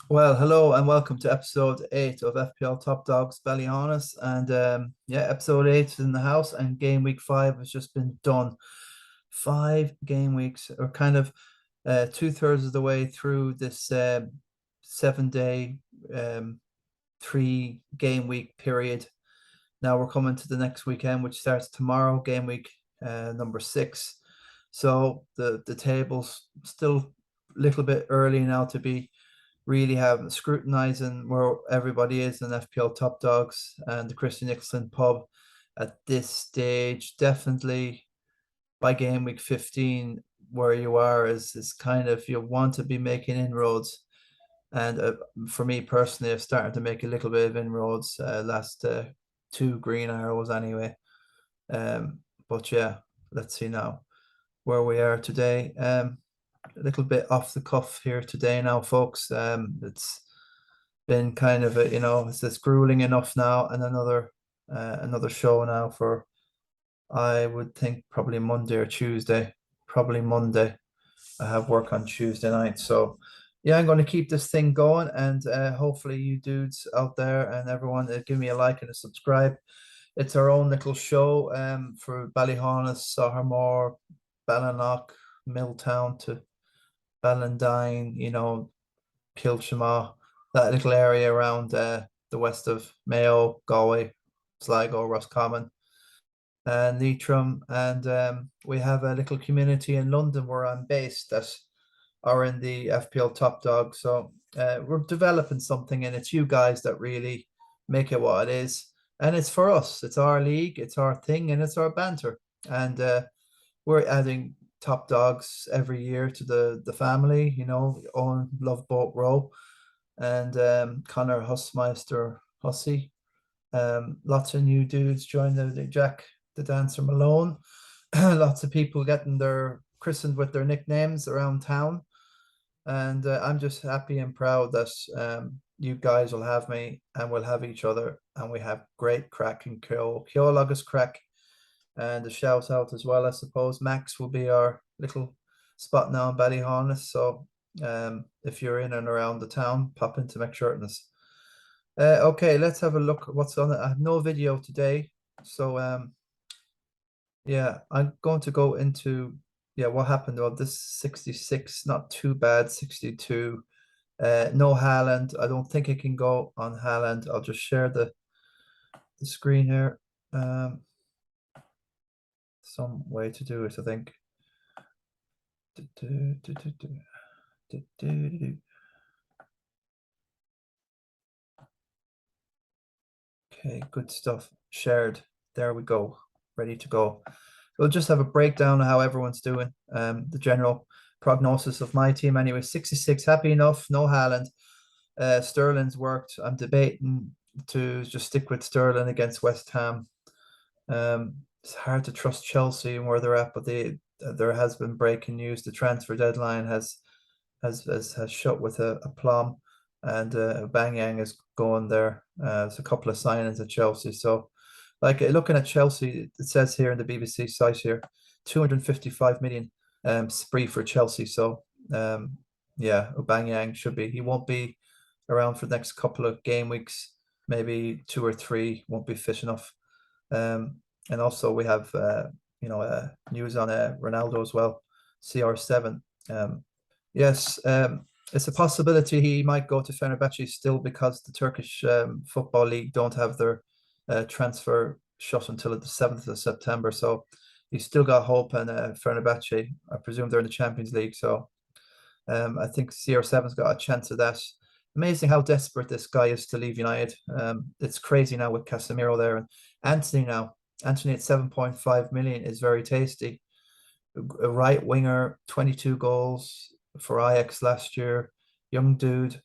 Well, hello and welcome to episode 8 of FPL Top Dogs Ballyhaunis. And yeah, episode 8 is in the house, and game week 5 has just been done. 5 game weeks, or kind of two-thirds of the way through this 7 day, 3 game week period. Now we're coming to the next weekend, which starts tomorrow, game week number 6. So the table's still a little bit early now to be really have scrutinizing where everybody is in FPL Top Dogs and the Christy Nicholson Pub at this stage. Definitely by game week 15, where you are is kind of you want to be making inroads. And for me personally, I've started to make a little bit of inroads last 2 green arrows anyway. But yeah, let's see now where we are today. A little bit off the cuff here today now, folks. It's been kind of it's grueling enough now, and another show now for I would think probably Monday or Tuesday. Probably Monday. I have work on Tuesday night, so yeah, I'm going to keep this thing going, and hopefully you dudes out there and everyone give me a like and a subscribe. It's our own little show for Ballyhaunis, Sohermore, Ballinlough, Milltown to Ballandine, Kilchama, that little area around the west of Mayo, Galway, Sligo, Roscommon, and Leitrim. And we have a little community in London where I'm based that are in the FPL Top Dog. So we're developing something, and it's you guys that really make it what it is. And it's for us. It's our league, it's our thing, and it's our banter. And we're adding top dogs every year to the family, Owen Love Boat Row and Connor Hussmeister Hussey. Lots of new dudes joined the Jack the Dancer Malone. Lots of people getting their christened with their nicknames around town. And I'm just happy and proud that you guys will have me and we'll have each other, and we have great crack and Ceol agus crack. And a shout out as well, I suppose. Max will be our little spot now in Ballyhaunis. So if you're in and around the town, pop into McShirtons. Okay, let's have a look at what's on it. I have no video today. So yeah, I'm going to go into what happened. Well, this 66, not too bad. 62. No Haaland. I don't think it can go on Haaland. I'll just share the screen here. Some way to do it, I think. Okay, good stuff. Shared. There we go. Ready to go. We'll just have a breakdown of how everyone's doing. The general prognosis of my team anyway. 66, happy enough. No Haaland. Sterling's worked. I'm debating to just stick with Sterling against West Ham. It's hard to trust Chelsea and where they're at, but there has been breaking news. The transfer deadline has shut with a plum, and Banyang is going there. There's a couple of signings at Chelsea. So, like looking at Chelsea, it says here in the BBC site here, 255 million spree for Chelsea. So, yeah, Aubameyang should be. He won't be around for the next couple of game weeks. Maybe 2 or 3 won't be fit enough. And also we have news on Ronaldo as well, CR7. Yes, it's a possibility he might go to Fenerbahce still, because the Turkish Football League don't have their transfer shut until the 7th of September. So he's still got hope in Fenerbahce. I presume they're in the Champions League. So I think CR7's got a chance of that. Amazing how desperate this guy is to leave United. It's crazy now with Casemiro there, and Anthony now. Anthony at 7.5 million is very tasty. A right winger, 22 goals for Ajax last year. Young dude,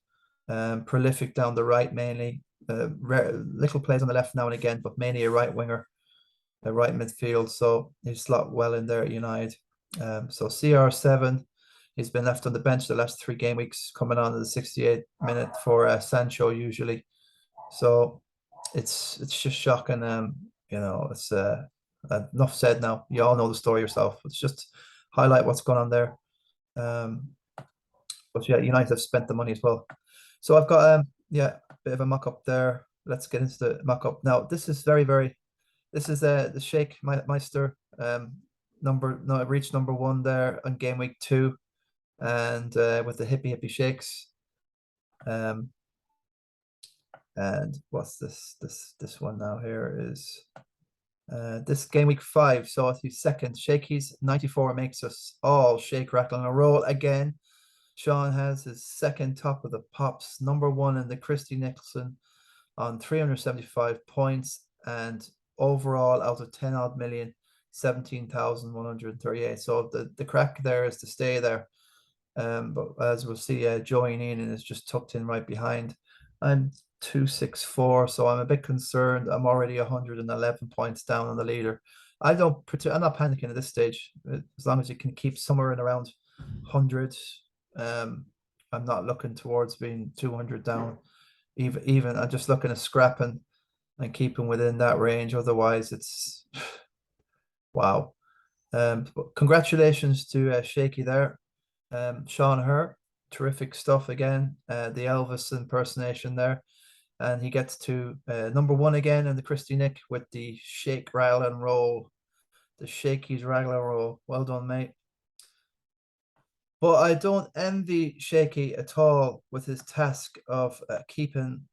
prolific down the right mainly. Little plays on the left now and again, but mainly a right winger, a right midfield. So he slot well in there at United. So CR7, he's been left on the bench the last 3 game weeks, coming on to the 68th minute for Sancho usually. So it's just shocking. It's enough said now. You all know the story yourself. Let's just highlight what's going on there. But yeah, United have spent the money as well. So I've got yeah, a bit of a mock-up there. Let's get into the mock-up now. This is this is the Shake Meister reached number 1 there on game week 2, and with the hippie shakes. And what's this one now here is this game week 5, so he's second. Shaky's 94 makes us all shake, rattle, and roll again. Sean has his second top of the pops, number 1 in the Christy Nicholson on 375 points, and overall out of 10 odd million, 17,138. So the crack there is to stay there. But as we'll see, Joey Neenan is just tucked in right behind. I'm 264, so I'm a bit concerned. I'm already 111 points down on the leader. I'm not panicking at this stage. As long as you can keep somewhere in around 100, I'm not looking towards being 200 down. Even I'm just looking at scrapping and keeping within that range. Otherwise, it's wow. Congratulations to Shaky there. Shaky Herr, terrific stuff again. The Elvis impersonation there. And he gets to number 1 again in the Christy Nick with the shake, rattle, and roll. The Shaky's rattle and roll. Well done, mate. But I don't envy Shaky at all with his task of keeping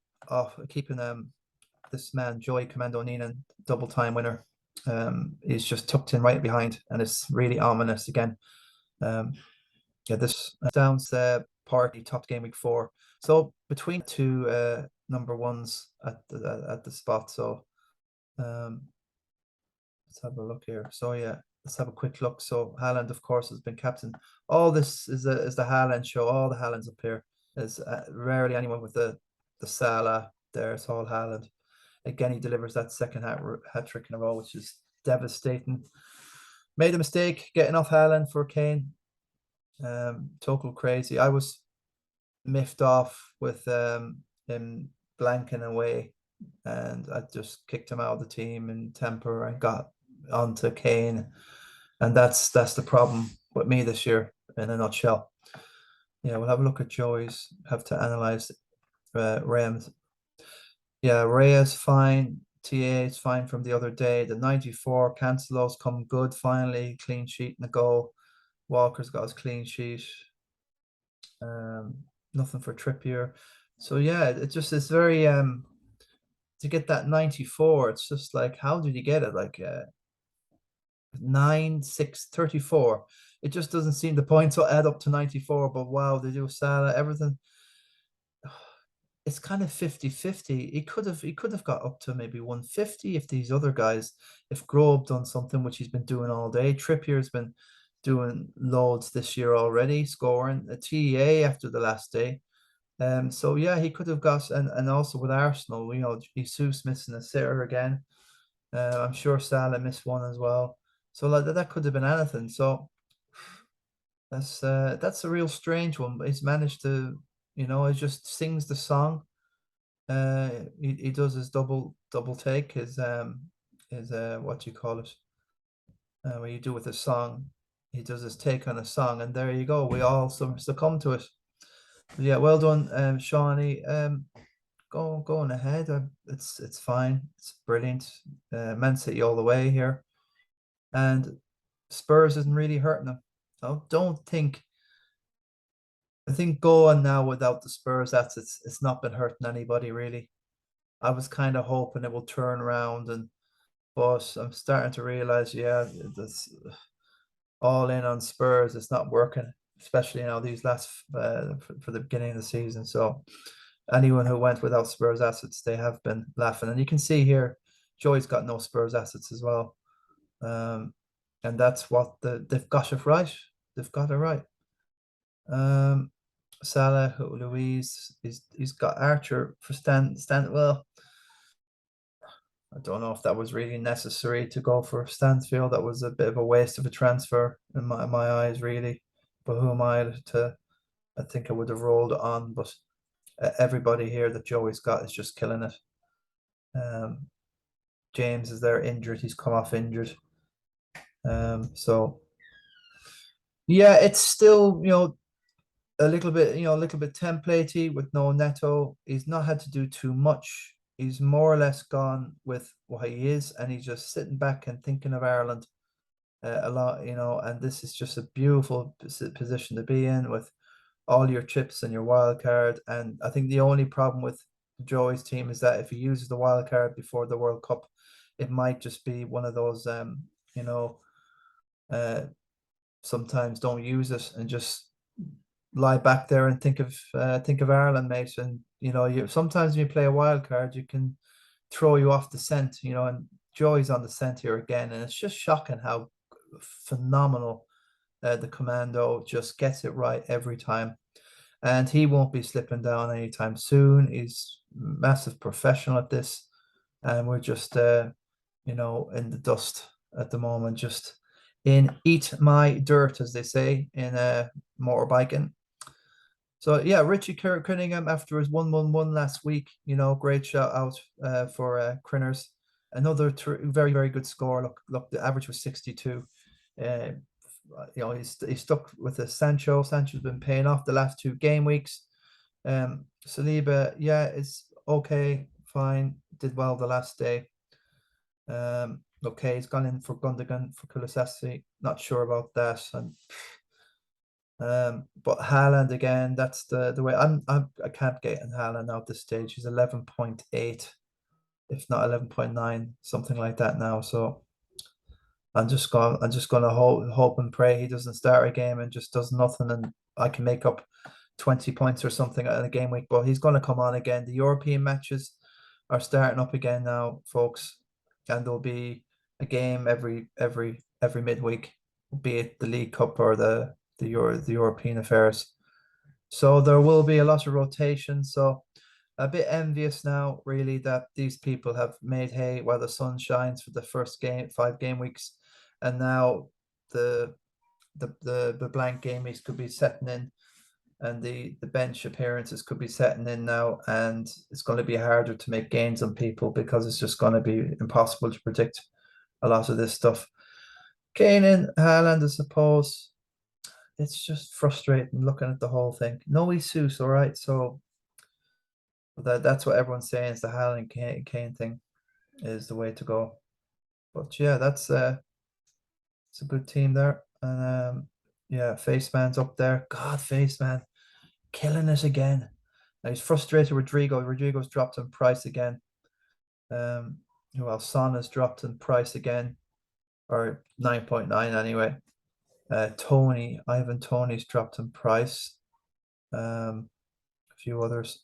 this man, Joey Commando Neenan, double time winner. He's just tucked in right behind, and it's really ominous again. Yeah, this Downs party topped game week 4. So between 2 number 1s at the spot. So let's have a look here. So yeah, let's have a quick look. So Haaland, of course, has been captain. All this is the Haaland show. All the Haalands up here. There's rarely anyone with the Salah there. It's all Haaland. Again, he delivers that second hat trick in a row, which is devastating. Made a mistake getting off Haaland for Kane. Total crazy. I was miffed off with him blanking away, and I just kicked him out of the team in temper and got onto Kane, and that's the problem with me this year in a nutshell. Yeah, we'll have a look at Joey's. Have to analyze Rams. Yeah, Reyes fine. TA is fine from the other day. The 94 Cancelo's come good finally. Clean sheet and a goal. Walker's got his clean sheet. Nothing for Trippier. So yeah, it just is very to get that 94. It's just like, how did you get it? Like 9, 6, 34. It just doesn't seem the points will add up to 94. But wow, they do Salah, everything. It's kind of 50-50. He could have got up to maybe 150 if these other guys, if Grove done something, which he's been doing all day. Trippier's been doing loads this year already, scoring a TEA after the last day. So yeah, he could have got, and also with Arsenal, you know, Jesus missing a sitter again. I'm sure Salah missed one as well. So like that could have been anything. So that's a real strange one. But he's managed to, you know, he just sings the song. He does his double take, his what do you call it? What you do with a song. He does his take on a song, and there you go. We all succumb to it. But yeah, well done, Shawnee. Going ahead. It's fine. It's brilliant. Man City all the way here, and Spurs isn't really hurting them. I don't think. I think going now without the Spurs, it's not been hurting anybody really. I was kind of hoping it will turn around, but I'm starting to realize, yeah, this all in on Spurs. It's not working, especially now these last for the beginning of the season. So anyone who went without Spurs assets, they have been laughing, and you can see here, Joey's got no Spurs assets as well, and that's what they've got it right. They've got it right. Salah, Louise, he's got Archer for stand. Well, I don't know if that was really necessary to go for Stansfield. That was a bit of a waste of a transfer in my eyes, really. But who am I to? I think I would have rolled on, but everybody here that Joey's got is just killing it. James is there injured. He's come off injured. So yeah, it's still, you know, a little bit, a little bit templatey with no Neto. He's not had to do too much. He's more or less gone with what he is, and he's just sitting back and thinking of Ireland a lot, and this is just a beautiful position to be in with all your chips and your wild card. And I think the only problem with Joey's team is that if he uses the wild card before the World Cup, it might just be one of those, sometimes don't use it and just lie back there and think of Ireland, mate. And you sometimes when you play a wild card, you can throw you off the scent, and Joey's on the scent here again, and it's just shocking how phenomenal the Commando just gets it right every time. And he won't be slipping down anytime soon. He's massive professional at this, and we're just in the dust at the moment, just in eat my dirt, as they say in motorbiking. So yeah, Richie Crinningham after his 1-1-1 last week, great shout out for Crinners. Another very, very good score. Look, the average was 62. He stuck with the Sancho. Sancho's been paying off the last 2 game weeks. Saliba, yeah, it's okay, fine, did well the last day. Okay, he's gone in for Gundogan for Kulusevski. Not sure about that. And but Haaland again, that's the way. I can't get in Haaland now at this stage. He's 11.8, if not 11.9, something like that now. So I'm just gonna hope and pray he doesn't start a game and just does nothing, and I can make up 20 points or something in a game week. But he's gonna come on again. The European matches are starting up again now, folks, and there'll be a game every midweek, be it the League Cup or the European affairs. So there will be a lot of rotation. So a bit envious now, really, that these people have made hay while the sun shines for the first 5 game weeks, and now the blank game weeks could be setting in, and the bench appearances could be setting in now, and it's going to be harder to make gains on people because it's just going to be impossible to predict a lot of this stuff. Canon, Haaland, I suppose. It's just frustrating looking at the whole thing. No Jesus, all right. So that's what everyone's saying is the Haaland Kane thing is the way to go. But yeah, it's a good team there. And yeah, Faceman's up there. God, Faceman killing it again. Now he's frustrated with Rodrigo. Rodrigo's dropped in price again. Well, Son has dropped in price again, or 9.9 anyway. Ivan Toney's dropped in price. A few others.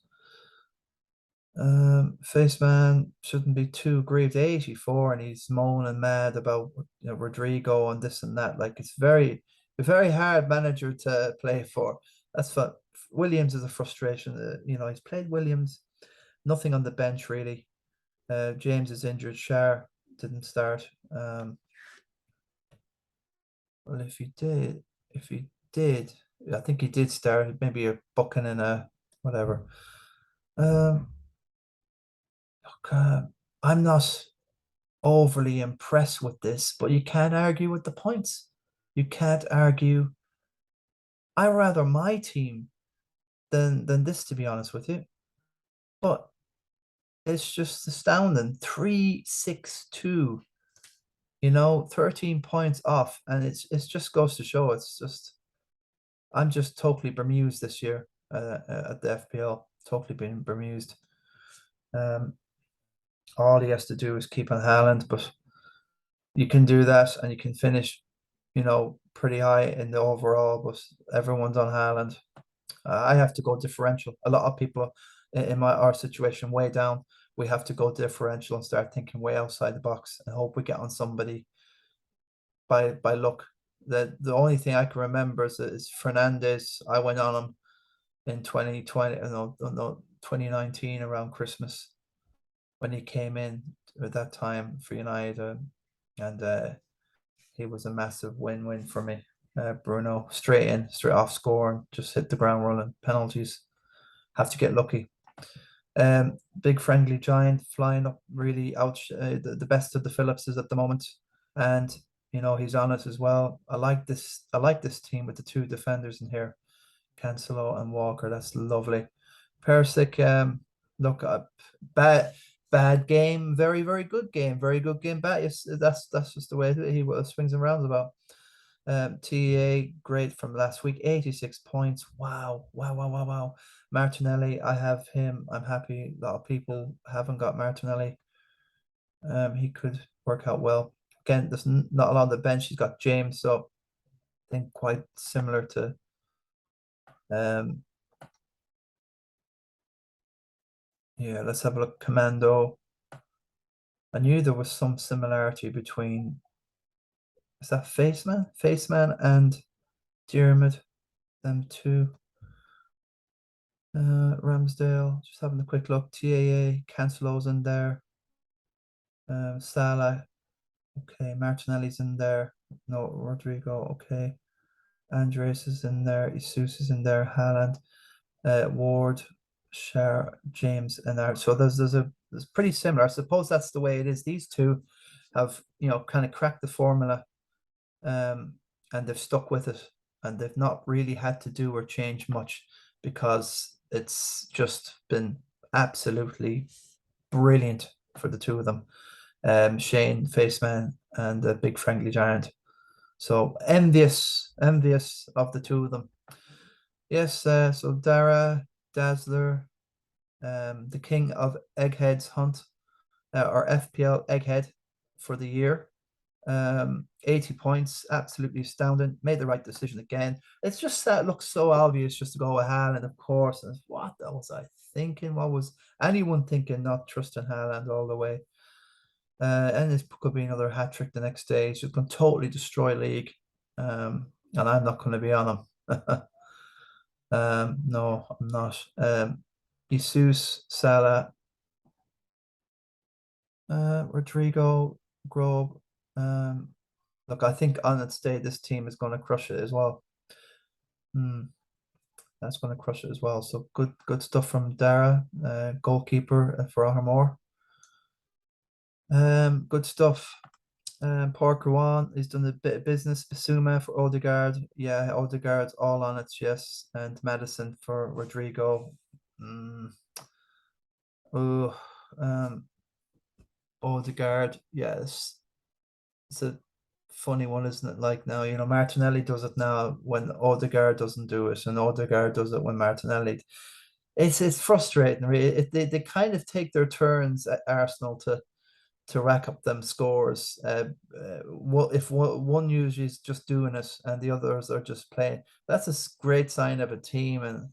Faceman shouldn't be too grieved. 84, and he's moaning mad about Rodrigo and this and that. Like, it's a very hard manager to play for. That's what Williams is a frustration. He's played Williams, nothing on the bench really. James is injured. Shar didn't start. Well, if he did, I think he did start. Maybe a booking in a whatever. I'm not overly impressed with this, but you can't argue with the points. You can't argue. I rather my team than this, to be honest with you. But it's just astounding. 3-6-2, 13 points off, and it's just goes to show. I'm just totally bemused this year at the FPL. Totally been bemused. All he has to do is keep on Haaland, but you can do that and you can finish, pretty high in the overall, but everyone's on Haaland. I have to go differential. A lot of people in our situation way down, we have to go differential and start thinking way outside the box and hope we get on somebody by luck. The only thing I can remember is Fernandez. I went on him in 2020, no, 2019 around Christmas when he came in at that time for United, and he was a massive win-win for me. Bruno straight off score, and just hit the ground running. Penalties, have to get lucky. Big friendly giant flying up really out the best of the Phillipses at the moment, and he's on it as well. I like this team with the 2 defenders in here. Cancelo and Walker. That's lovely. Perisic, look, bad game, very good game, very good game back. Yes, that's just the way he swings and roundabouts about. TEA, great from last week, 86 points. Wow. Martinelli, I have him. I'm happy. A lot of people haven't got Martinelli. He could work out well. Again, there's not a lot on the bench. He's got James, so I think quite similar to yeah, let's have a look. Commando. I knew there was some similarity between, is that Faceman? Faceman and Diarmid, them two. Ramsdale, just having a quick look. TAA, Cancelo's in there. Salah, okay. Martinelli's in there. No, Rodrigo, okay. Andres is in there. Jesus is in there. Haaland, Ward, Shar, James, and there. So there's pretty similar. I suppose that's the way it is. These two have, kind of cracked the formula, and they've stuck with it, and they've not really had to do or change much because it's just been absolutely brilliant for the two of them. Shane, Faceman, and the big friendly giant. So envious of the two of them. Yes, so Dara, Dazzler, the king of Eggheads Hunt, or FPL Egghead for the year. 80 points, absolutely astounding. Made the right decision again. It's just that it looks so obvious just to go with Haaland, of course. And what was I thinking? What was anyone thinking not trusting Haaland all the way? And this could be another hat trick the next day. It's just going to totally destroy league. And I'm not going to be on him. No, I'm not. Jesus, Salah, Rodrigo, Grobe. Look, I think on its day, this team is going to crush it as well. That's going to crush it as well. So good stuff from Dara, goalkeeper for Armour. Good stuff. Parker One, he's done a bit of business. Basuma for Odegaard. Yeah, Odegaard's all on it, yes. And Madison for Rodrigo. Odegaard, yes. It's a funny one, isn't it? Like now, Martinelli does it now when Odegaard doesn't do it, and Odegaard does it when Martinelli. It's frustrating, really. They kind of take their turns at Arsenal to rack up them scores. If one usually is just doing it and the others are just playing, that's a great sign of a team. And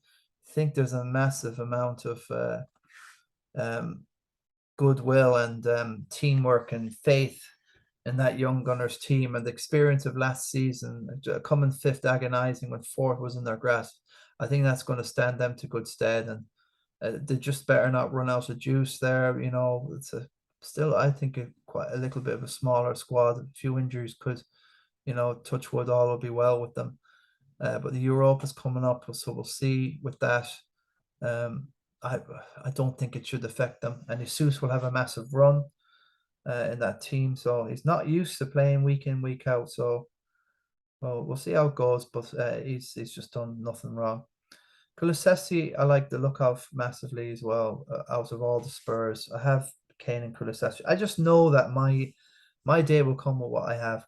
I think there's a massive amount of goodwill and teamwork and faith in that young Gunners team, and the experience of last season, coming fifth agonizing when fourth was in their grasp. I think that's going to stand them to good stead, and they just better not run out of juice there. It's still, I think, quite a little bit of a smaller squad. A few injuries could, touch wood, all will be well with them. But the Europe is coming up, so we'll see with that. I don't think it should affect them, and Jesus will have a massive run in that team, so he's not used to playing week in, week out. So, well, we'll see how it goes. But he's just done nothing wrong. Kulusevski, I like the look of massively as well. Out of all the Spurs, I have Kane and Kulusevski. I just know that my day will come with what I have.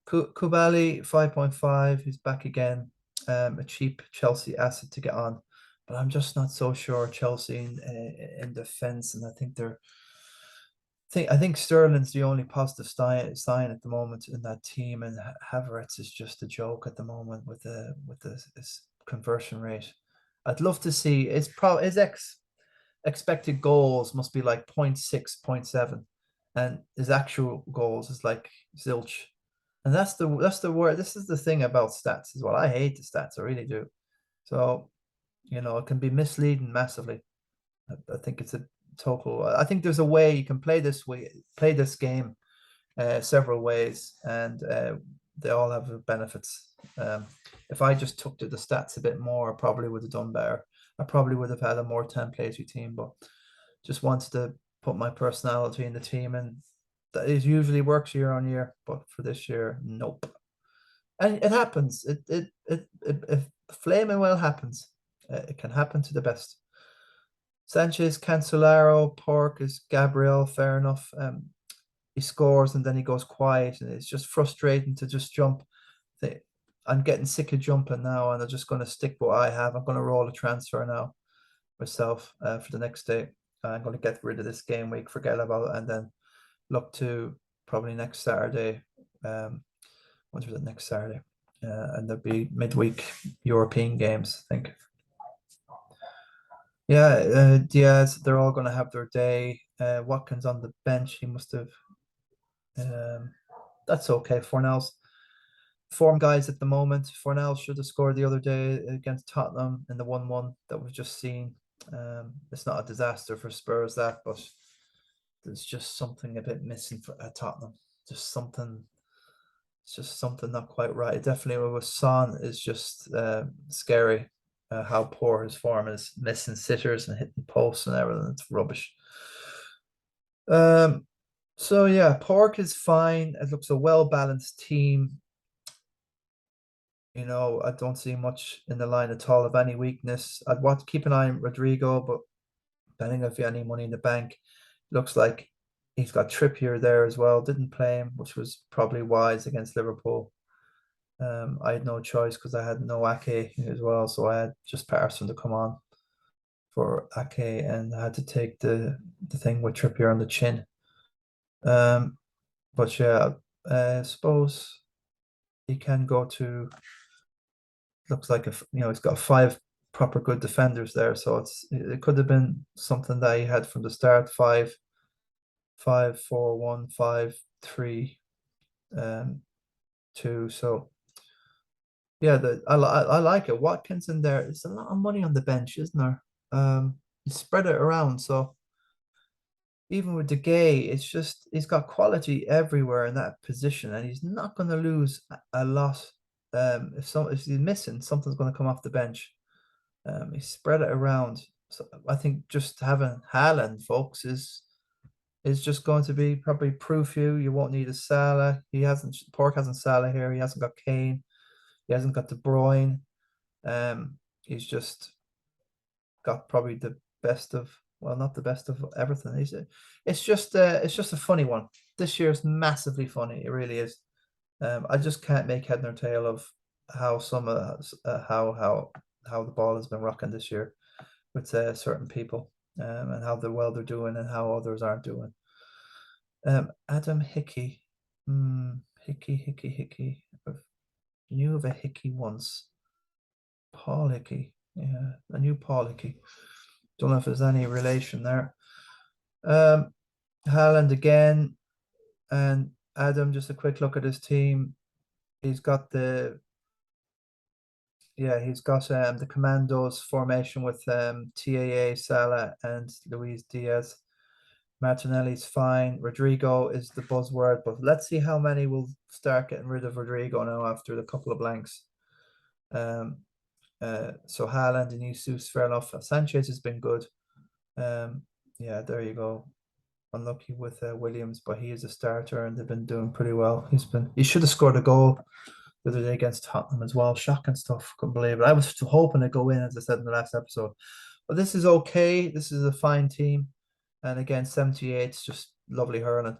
Kubali 5.5. He's back again. A cheap Chelsea asset to get on, but I'm just not so sure Chelsea in defense, and I think Sterling's the only positive sign at the moment in that team, and Havertz is just a joke at the moment with his conversion rate. I'd love to see his expected goals must be like 0.6, 0.7, and his actual goals is like zilch. And that's the word. This is the thing about stats as well. I hate the stats, I really do. So, it can be misleading massively. I think it's a total. I think there's a way you can play this game several ways, and they all have benefits. If I just took to the stats a bit more, I probably would have done better. I probably would have had a more template team, but just wanted to put my personality in the team, and that is usually works year on year. But for this year, nope. And it happens. It flaming well happens. It can happen to the best. Sanchez, Cancelaro, Pork is Gabriel, fair enough. He scores and then he goes quiet, and it's just frustrating to just jump. I'm getting sick of jumping now, and I'm just going to stick what I have. I'm going to roll a transfer now myself for the next day. I'm going to get rid of this game week, forget about it, and then look to probably next Saturday. When was it next Saturday? And there'll be midweek European games, I think. Yeah, Diaz, they're all going to have their day. Watkins on the bench, he must have. That's okay. Fornell's form guys at the moment. Fornell should have scored the other day against Tottenham in the 1-1 that we've just seen. It's not a disaster for Spurs, that, but there's just something a bit missing at Tottenham. It's just something not quite right. Definitely with Son is just scary. How poor his form is, missing sitters and hitting posts and everything. It's rubbish. So yeah, Pork is fine. It looks a well-balanced team. I don't see much in the line at all of any weakness. I'd want to keep an eye on Rodrigo, but depending if you have any money in the bank, looks like he's got Trippier there as well. Didn't play him, which was probably wise against Liverpool. I had no choice because I had no Ake as well, so I had just Patterson to come on for Ake, and I had to take the thing with Trippier on the chin. But yeah, I suppose he can go to. Looks like he's got 5 proper good defenders there, so it could have been something that he had from the start. 5, 5, 4, 1, 5, 3, 2. So yeah, I like it. Watkins in there. It's a lot of money on the bench, isn't there? You spread it around, so even with De Gea, it's just he's got quality everywhere in that position, and he's not going to lose a lot. If he's missing, something's going to come off the bench. He spread it around. So I think just having Haaland, folks, is just going to be probably proof you won't need a Salah. Pork hasn't Salah here. He hasn't got Kane. He hasn't got De Bruyne. He's just got probably the best of, well, not the best of everything. It's just a funny one. This year's massively funny. It really is. I just can't make head nor tail of how how the ball has been rocking this year with certain people, and how well they're doing and how others aren't doing. Adam Hickey, Hickey. I knew of a Hickey once. Paul Hickey, yeah, I knew Paul Hickey. Don't know if there's any relation there. Haaland again, and Adam. Just a quick look at his team. He's got the Commandos formation with TAA, Salah, and Luis Diaz. Martinelli's fine. Rodrigo is the buzzword, but let's see how many will start getting rid of Rodrigo now after the couple of blanks. So Haaland and Jesus, fair enough. Sanchez has been good. Yeah, there you go. Unlucky with Williams, but he is a starter and they've been doing pretty well. He should have scored a goal the other day against Tottenham as well. Shocking stuff. Couldn't believe it. I was hoping to go in, as I said in the last episode. But this is okay. This is a fine team. And again, 78 is just lovely hurling.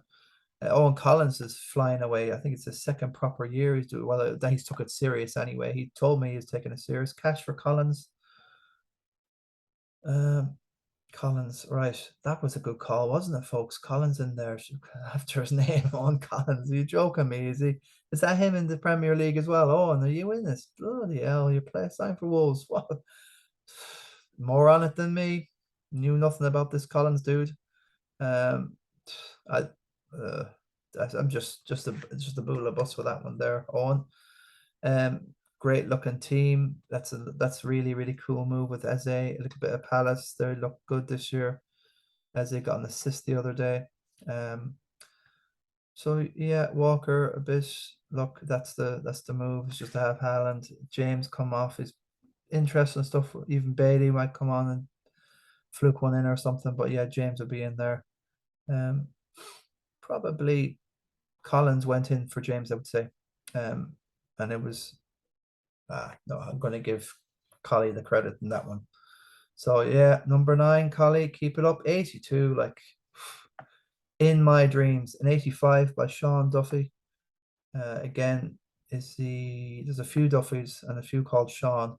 Owen Collins is flying away. I think it's his second proper year. He's doing well. He's took it serious anyway. He told me he's taking it serious. Cash for Collins. Collins, right. That was a good call, wasn't it, folks? Collins in there after his name on Collins. Are you joking me? Is that him in the Premier League as well? Oh, and are you in this? Bloody hell, you play sign for Wolves. What? More on it than me. Knew nothing about this Collins dude. I'm just a bull of bus for that one there, Owen. Great looking team. That's really, really cool move with Eze. A little bit of Palace. They look good this year. Eze got an assist the other day. So yeah, Walker a bit. Look, that's the move. It's just to have Haaland. James come off. His interesting stuff. Even Bailey might come on and fluke one in or something. But yeah, James will be in there. Probably Collins went in for James, I would say. And it was No, I'm going to give Collie the credit in that one. So yeah, number 9, Collie, keep it up. 82, like in my dreams. An 85 by Sean Duffy. Again, there's a few Duffys and a few called Sean.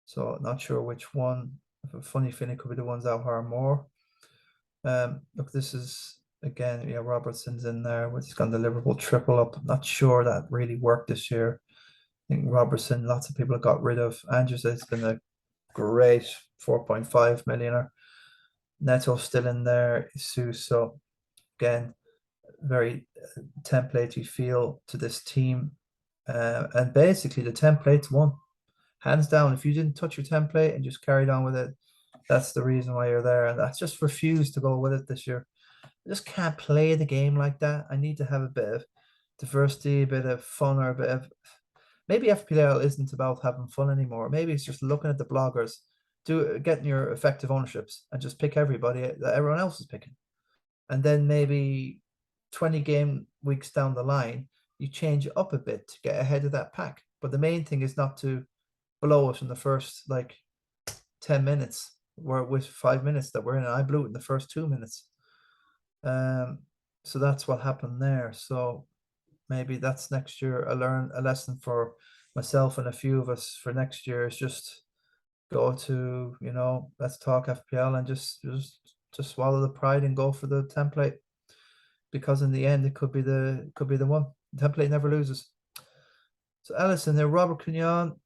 So not sure which one. I have a funny feeling it could be the ones out here more. Look, this is again, yeah, Robertson's in there. He's got the Liverpool triple up. I'm not sure that really worked this year. I think Robertson, lots of people got rid of. Andrews has been a great 4.5 millionaire. Neto still in there. So again, very template-y feel to this team. And basically the template's won. Hands down, if you didn't touch your template and just carried on with it, that's the reason why you're there. And I just refuse to go with it this year. I just can't play the game like that. I need to have a bit of diversity, a bit of fun, or a bit of... Maybe FPL isn't about having fun anymore. Maybe it's just looking at the bloggers, getting your effective ownerships and just pick everybody that everyone else is picking. And then maybe 20 game weeks down the line, you change it up a bit to get ahead of that pack. But the main thing is not to blow it in the first like 10 minutes, where with 5 minutes that we're in. I blew it in the first 2 minutes. So that's what happened there. So maybe that's next year. A lesson for myself and a few of us for next year is just go to, let's talk FPL and just swallow the pride and go for the template, because in the end it could be the one. The template never loses. So Ellison there, Robert Cunyon.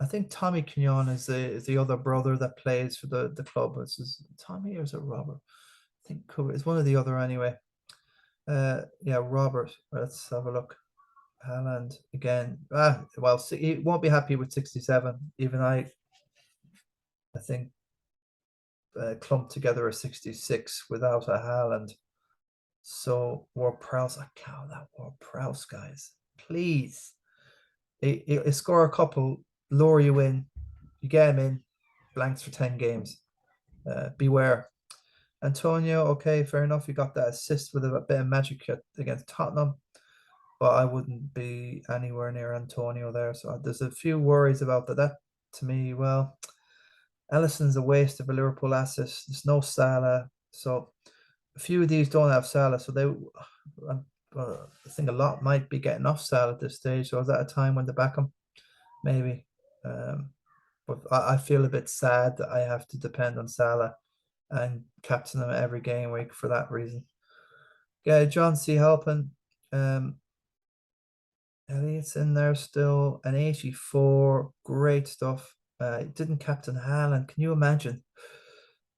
I think Tommy Cunyon is the other brother that plays for the club. Is Tommy or is it Robert? I think it's one or the other anyway. Yeah, Robert. Let's have a look. Haaland again. Well, he won't be happy with 67. Even I think clumped together a 66 without a Haaland. So Ward-Prowse, I count that Ward-Prowse, guys. Please, he score a couple, lure you in, you get him in, blanks for 10 games. Beware. Antonio, okay, fair enough. You got that assist with a bit of magic against Tottenham, but I wouldn't be anywhere near Antonio there. So there's a few worries about that. That to me, well, Alisson's a waste of a Liverpool asset. There's no Salah, so a few of these don't have Salah. So I think a lot might be getting off Salah at this stage. So is that a time when they back him? Maybe. But I feel a bit sad that I have to depend on Salah and captain him every game week for that reason. Yeah, John C. Halpin. Elliot's in there still. An 84. Great stuff. Didn't captain Haaland. Can you imagine?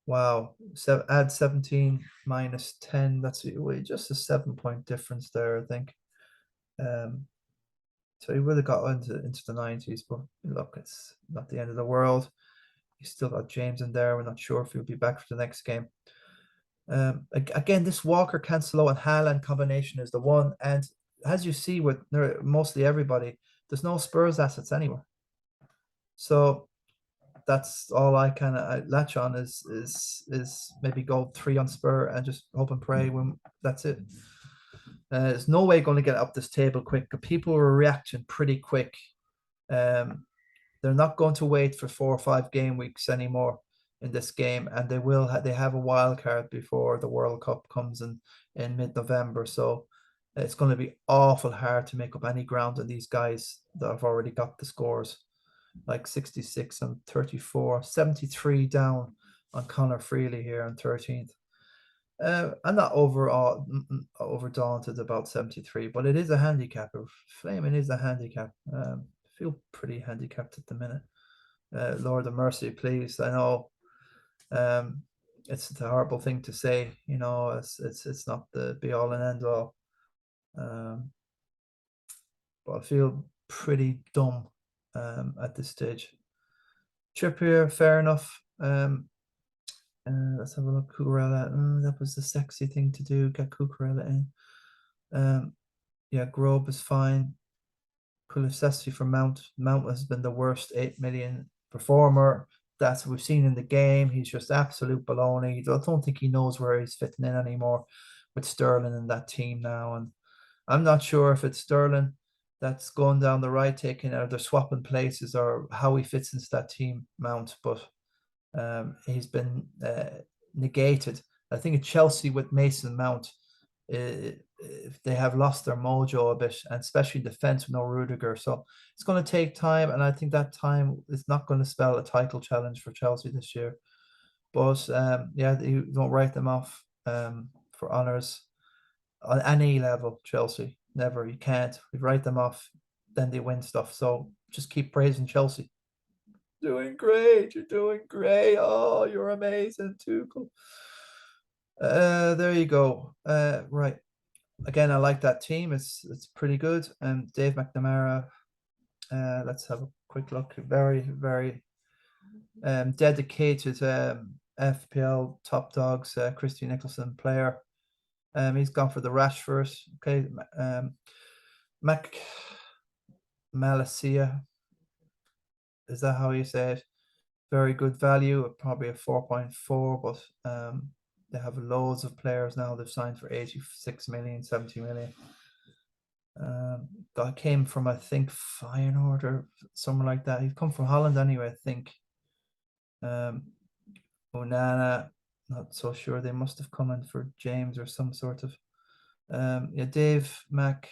Wow. So add 17 minus 10. That's just a 7-point difference there, I think. So he would have got into the 90s, but look, it's not the end of the world. He's still got James in there. We're not sure if he'll be back for the next game. Again, this Walker, Cancelo, and Haaland combination is the one. And as you see with mostly everybody, there's no Spurs assets anywhere. So that's all I kind of latch on is maybe go 3 on Spur and just hope and pray when that's it. There's no way going to get up this table quick. People are reacting pretty quick. They're not going to wait for 4 or 5 game weeks anymore in this game, and they have a wild card before the World Cup comes in mid-November. So it's going to be awful hard to make up any ground on these guys that have already got the scores, like 66 and 34, 73 down on Connor Freely here on 13th. I'm not over daunted about 73, but it is a handicap. Flaming is a handicap. I feel pretty handicapped at the minute. Lord of mercy, please. I know it's a horrible thing to say. It's not the be all and end all. But I feel pretty dumb at this stage. Trippier, fair enough. Let's have a look. Cucurella. That was the sexy thing to do. Get Cucurella in. Yeah, Grobe is fine. Kulusevski for Mount. Mount has been the worst 8 million performer. That's what we've seen in the game. He's just absolute baloney. I don't think he knows where he's fitting in anymore with Sterling and that team now. And I'm not sure if it's Sterling that's going down the right, taking out, they're swapping places, or how he fits into that team, Mount. But he's been negated. I think at Chelsea with Mason Mount, if they have lost their mojo a bit, and especially defense with no Rudiger. So it's going to take time, and I think that time is not going to spell a title challenge for Chelsea this year. But yeah, you don't write them off for honours on any level. Chelsea, never. You can't. We write them off, then they win stuff. So just keep praising Chelsea. Doing great. You're doing great. Oh, you're amazing, Tuchel. There you go. Right. Again, I like that team. It's pretty good. And Dave McNamara. Let's have a quick look. Very, very dedicated FPL top dogs. Christy Nicholson player. He's gone for the Rashford. Okay. Mac Malacia. Is that how you say it? Very good value, probably a 4.4, but they have loads of players now. They've signed for 86 million, 70 million. Guy came from, I think, Feyenoord or somewhere like that. He'd come from Holland anyway, I think. Onana, not so sure. They must have come in for James or some sort of. Yeah, Dave Mac.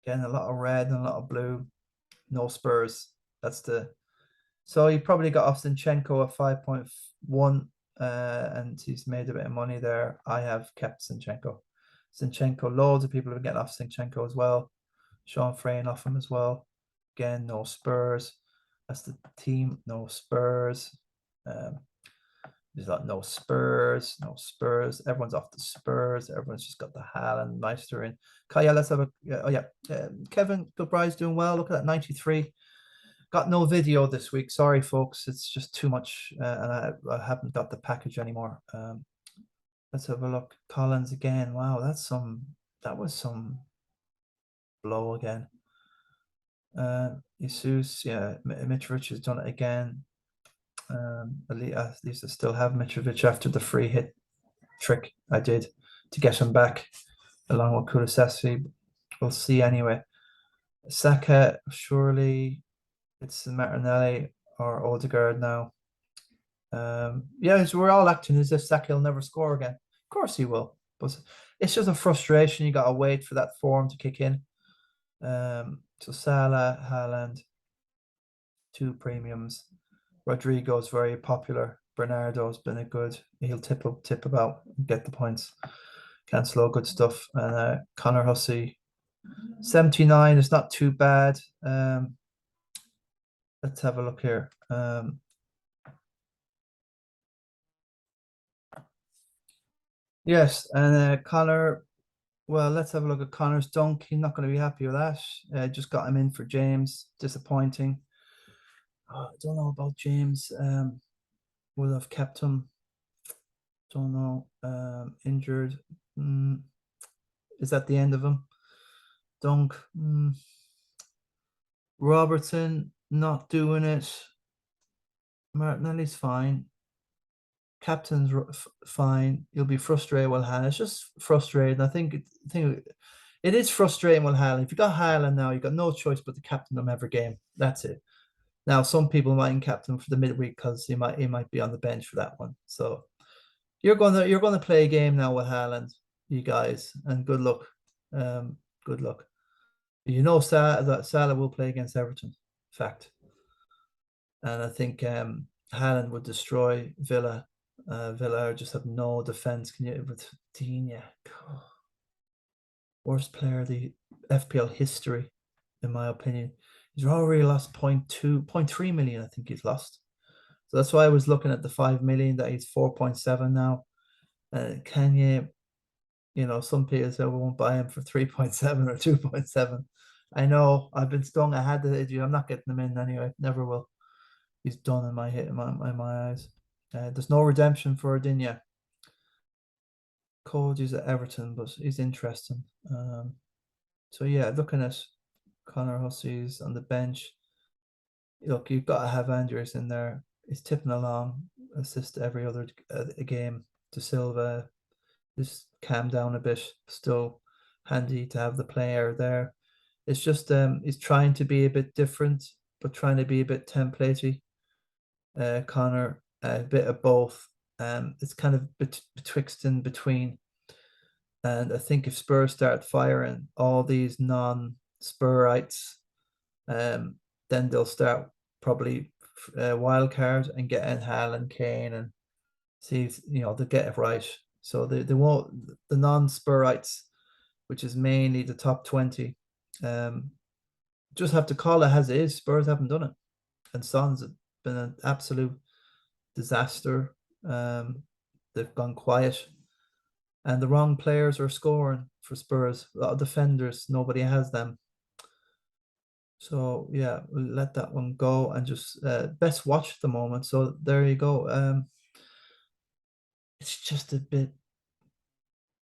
Again, a lot of red and a lot of blue. No Spurs. That's the. So he probably got off Zinchenko at 5.1, and he's made a bit of money there. I have kept Zinchenko. Loads of people have been getting off Zinchenko as well. Sean Frayne off him as well. Again, no Spurs. That's the team. No Spurs. There's like no Spurs. Everyone's off the Spurs. Everyone's just got the Haaland Meister in. Yeah, let's have a. Oh yeah, Kevin Goodbrie's doing well. Look at that, 93. Got no video this week. Sorry, folks. It's just too much, and I haven't got the package anymore. Let's have a look. Collins again. Wow, that was some blow again. Jesus, yeah, Mitrovic has done it again. At least I still have Mitrovic after the free hit trick I did to get him back, along with Kulusevski. We'll see anyway. Saka, surely it's Martinelli or Odegaard now. Yeah, so we're all acting as if Saka will never score again. Of course he will, but it's just a frustration. You got to wait for that form to kick in. So Salah, Haaland, 2 premiums. Rodrigo's very popular. Bernardo's been a good. He'll tip about and get the points. Cancelo, good stuff. And Connor Hussey, 79 is not too bad. Let's have a look here. Yes, and Connor. Well, let's have a look at Connor's dunk. He's not going to be happy with that. Just got him in for James. Disappointing. I don't know about James. Would have kept him. Don't know. Injured. Is that the end of him? Dunk. Robertson not doing it. Martinelli's fine. Captain's fine. You'll be frustrated with Haaland. It's just frustrating. I think it is frustrating with Haaland. If you got Haaland now, you've got no choice but to captain him every game. That's it. Now, some people might captain for the midweek because he might be on the bench for that one. So you're gonna play a game now with Haaland, you guys, and good luck. Good luck. You know, Salah will play against Everton. Fact. And I think Haaland would destroy Villa. Villa just have no defense. Can you with Digne? Worst player of the FPL history, in my opinion. He's already lost 0.3 million. I think he's lost. So that's why I was looking at the 5 million that he's 4.7 now. Can you, some people say we won't buy him for 3.7 or 2.7. I know I've been stung. I had the issue. I'm not getting him in anyway. Never will. He's done in my eyes. There's no redemption for Digne. Cody's at Everton, but he's interesting. So yeah, looking at Connor Hussey's on the bench. Look, you've got to have Andrews in there. He's tipping along, assist every other game. De Silva, just calm down a bit. Still handy to have the player there. It's just he's trying to be a bit different, but trying to be a bit templatey. Connor, a bit of both. It's kind of betwixt and between. And I think if Spurs start firing all these non-Spurites, then they'll start probably wild card and getting Haaland, Kane, and see if they get it right. So they won't, the non-Spurites, which is mainly the top 20, just have to call it as it is. Spurs haven't done it, and Son's been an absolute disaster. They've gone quiet, and the wrong players are scoring for Spurs. A lot of defenders, nobody has them. So yeah, we'll let that one go and just best watch at the moment. So there you go. It's just a bit.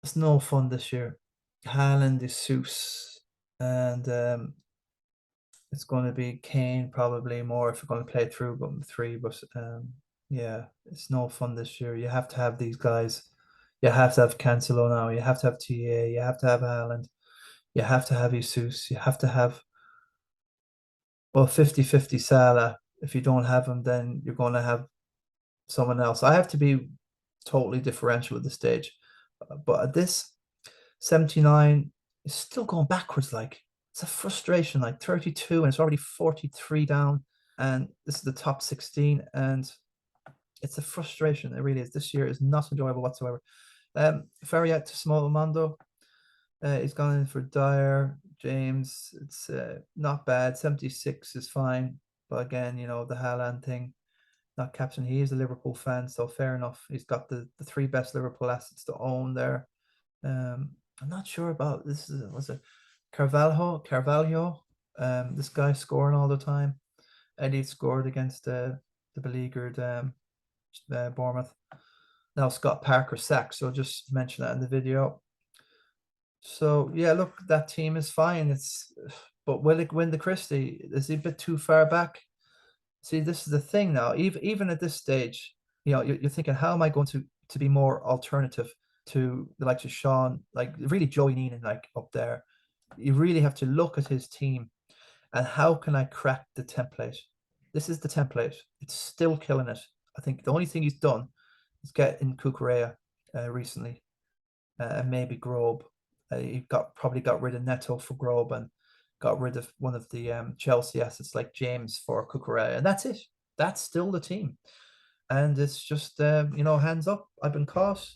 It's no fun this year. Haaland is Seuss, and it's going to be Kane probably more if we're going to play through bottom three. But yeah, it's no fun this year. You have to have these guys. You have to have Cancelo now. You have to have TA. You have to have Haaland. You have to have Jesus. You have to have, well, 50-50 Salah. If you don't have him, then you're going to have someone else. I have to be totally differential at this stage. But at this 79 is still going backwards. Like, it's a frustration. Like 32 and it's already 43 down. And this is the top 16. And it's a frustration. It really is. This year is not enjoyable whatsoever. Ferry out to small Mondo. He's gone in for Dyer, James. It's not bad. 76 is fine. But again, the Haaland thing, not captain. He is a Liverpool fan, so fair enough. He's got the three best Liverpool assets to own there. I'm not sure about this. Was it Carvalho? This guy scoring all the time. Eddie scored against the beleaguered Bournemouth. Now Scott Parker sacked, so just mention that in the video. So yeah, look, that team is fine. But will it win the Christie? Is he a bit too far back? See, this is the thing now. Even at this stage, you're thinking, how am I going to be more alternative to the likes of Sean, like really Joey Neenan, like up there? You really have to look at his team and how can I crack the template? This is the template. It's still killing it. I think the only thing he's done is get in Cucurella recently, and maybe Grobe. He probably got rid of Neto for Grobe and got rid of one of the Chelsea assets like James for Cucurella, and that's it. That's still the team, and it's just hands up. I've been caught.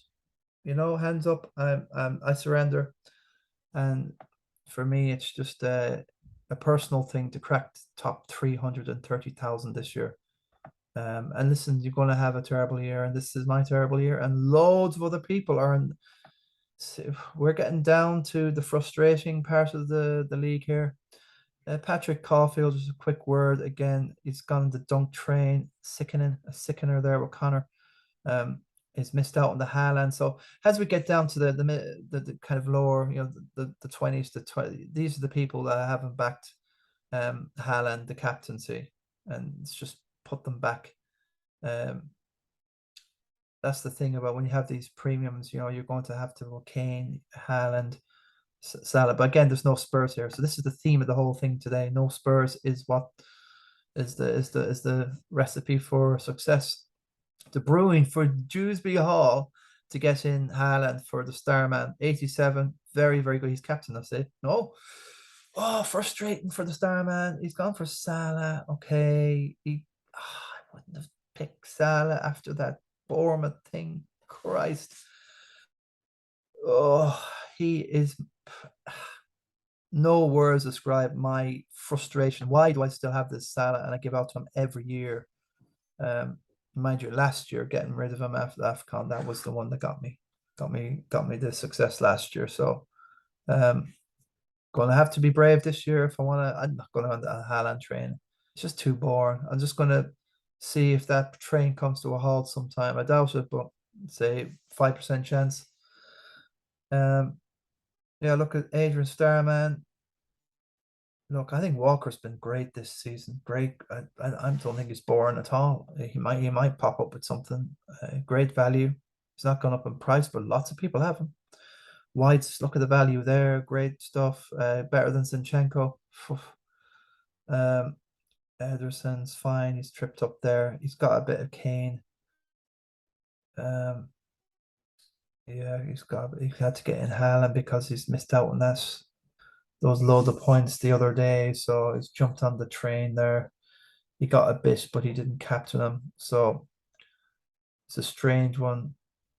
Hands up. I surrender, and for me, it's just a personal thing to crack top 330,000 this year. And listen, you're going to have a terrible year, and this is my terrible year, and loads of other people are in. We're getting down to the frustrating part of the league here. Patrick Caulfield, just a quick word again. He's gone the dunk train, a sickener there with Connor. He's missed out on the Haaland. So as we get down to the kind of lower, the 20s to 20, these are the people that I haven't backed Haaland, the captaincy, and it's just put them back. That's the thing about when you have these premiums, you're going to have to Kane, Haaland, Salah. But again, there's no Spurs here. So this is the theme of the whole thing today. No Spurs is what is the recipe for success. The brewing for Dewsbury Hall to get in Haaland for the Starman. 87, very, very good. He's captain, I say. No. Oh, frustrating for the Starman. He's gone for Salah. Okay. I wouldn't have picked Salah after that Bournemouth thing. Christ. Oh, he is. No words describe my frustration. Why do I still have this Salah and I give out to him every year? Mind you, last year getting rid of him after the AFCON, that was the one that got me the success last year. So, going to have to be brave this year if I want to. I'm not going on the Haaland train. It's just too boring. I'm just going to see if that train comes to a halt sometime. I doubt it, but say 5% chance. Yeah, look at Adrian Starman. Look, I think Walker's been great this season. Great. I don't think he's boring at all. He might pop up with something. Great value. He's not gone up in price, but lots of people have him. White's, look at the value there. Great stuff. Better than Zinchenko. Ederson's fine. He's tripped up there. He's got a bit of Kane. Yeah, he had to get in Haaland because he's missed out on those loads of points the other day. So he's jumped on the train there. He got a bit, but he didn't captain him. So it's a strange one,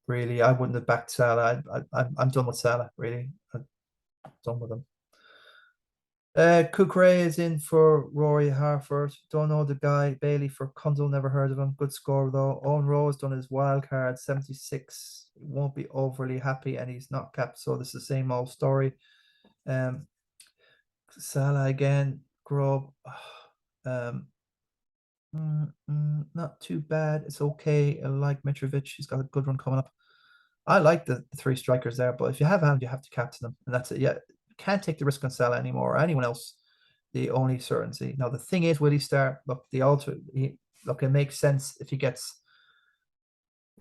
really. I wouldn't have backed Salah. I'm done with Salah, really. I'm done with him. Cook is in for Rory Harford. Don't know the guy. Bailey for Cundle, never heard of him. Good score though. Owen Rose done his wild card, 76. Won't be overly happy, and he's not capped. So this is the same old story. Salah again. Grub. Not too bad. It's okay. I like Mitrovic. He's got a good one coming up. I like the three strikers there, but if you have Haaland, you have to captain them, and that's it. Yeah, can't take the risk on Salah anymore or anyone else. The only certainty. Now the thing is, will he start? Look, look, it makes sense if he gets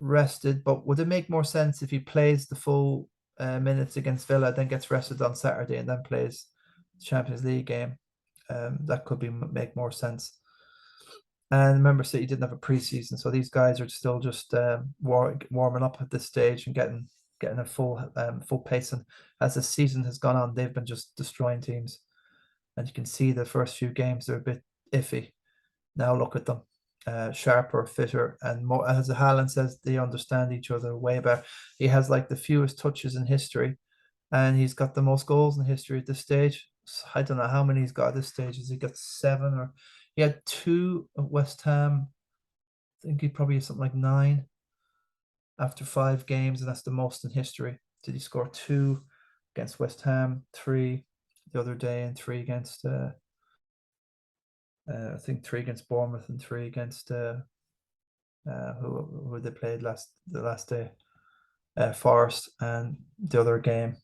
rested, but would it make more sense if he plays the full minutes against Villa, then gets rested on Saturday, and then plays the Champions League game? That could make more sense. And remember, City didn't have a preseason, so these guys are still just warming up at this stage and getting a full pace. And as the season has gone on, they've been just destroying teams. And you can see the first few games they're a bit iffy. Now look at them, sharper, fitter, and more. As Haaland says, they understand each other way better. He has like the fewest touches in history, and he's got the most goals in history at this stage. So I don't know how many he's got at this stage. Has he got 7 or? He had 2 at West Ham. I think he probably has something like 9 after 5 games, and that's the most in history. Did he score 2 against West Ham, 3 the other day, and 3 against I think 3 against Bournemouth and 3 against who they played the last day, Forest, and the other game.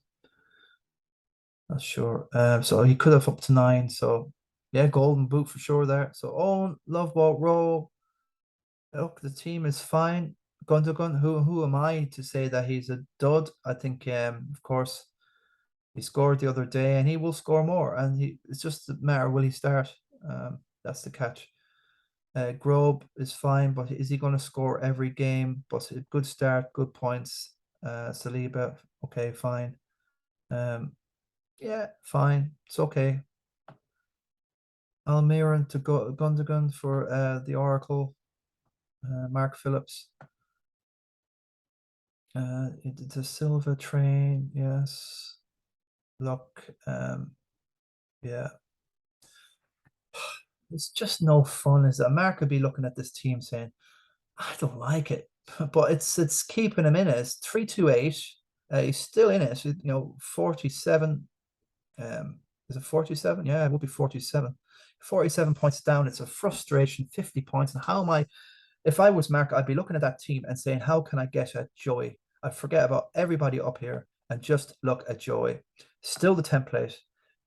Not sure. So he could have up to 9. So yeah, golden boot for sure there. So Owen, Love Ball, Rowe. Look, the team is fine. Gundogan, who am I to say that he's a dud? I think, of course, he scored the other day, and he will score more. And it's just a matter, will he start? That's the catch. Grobe is fine, but is he going to score every game? But a good start, good points. Saliba, okay, fine. Yeah, fine. It's okay. Almiron to Gundogan for the Oracle. Mark Phillips. The Silva train, yes. Look, yeah. It's just no fun, is it? Mark could be looking at this team saying, I don't like it. But it's keeping him in it. It's 328. He's still in it. 47. Is it 47? Yeah, it will be 47. 47 points down. It's a frustration, 50 points. And how am I? If I was Mark, I'd be looking at that team and saying, how can I get at Joey? I'd forget about everybody up here and just look at Joey. Still the template.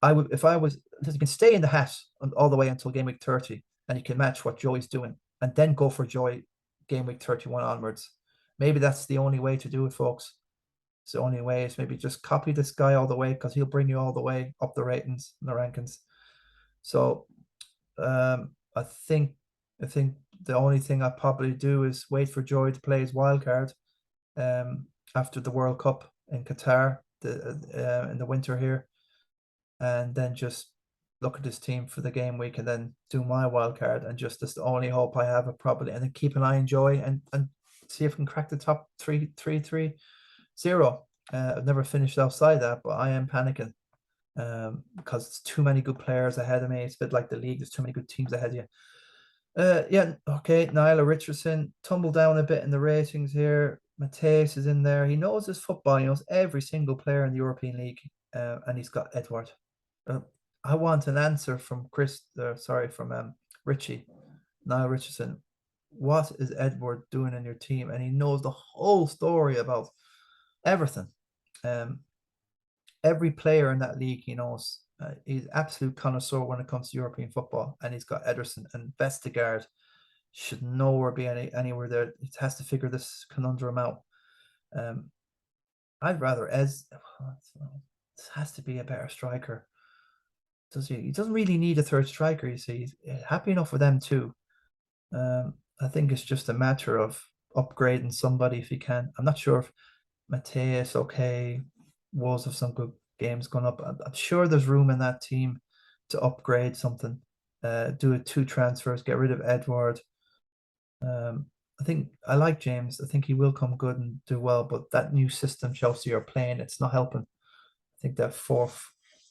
If I was, you can stay in the hat all the way until game week 30, and you can match what Joey's doing, and then go for Joey game week 31 onwards. Maybe that's the only way to do it, folks. It's the only way is maybe just copy this guy all the way, because he'll bring you all the way up the ratings and the rankings. So I think the only thing I probably do is wait for Joey to play his wild card after the World Cup in Qatar in the winter here, and then just look at this team for the game week and then do my wild card, and just that's the only hope I have of probably, and then keep an eye on Joey and see if I can crack the top 3-3-3-0. I've never finished outside that, but I am panicking because it's too many good players ahead of me. It's a bit like the league, there's too many good teams ahead of you. Yeah, okay. Nyla Richardson tumbled down a bit in the ratings here. Mateus is in there. He knows his football. He knows every single player in the European League, and he's got Edward. I want an answer from Richie. Nyla Richardson. What is Edward doing in your team? And he knows the whole story about Everton. Every player in that league he knows. He's absolute connoisseur when it comes to European football, and he's got Ederson and Vestergaard. Should nowhere be anywhere there. He has to figure this conundrum out. I'd rather Ez. This has to be a better striker. Does he? He doesn't really need a third striker. You see, he's happy enough with them too. I think it's just a matter of upgrading somebody if he can. I'm not sure if Mateus, okay, Wolves have some good games going up. I'm sure there's room in that team to upgrade something. Do 2 transfers, get rid of Edward. I think I like James. I think he will come good and do well, but that new system Chelsea are playing, it's not helping. I think that fourth,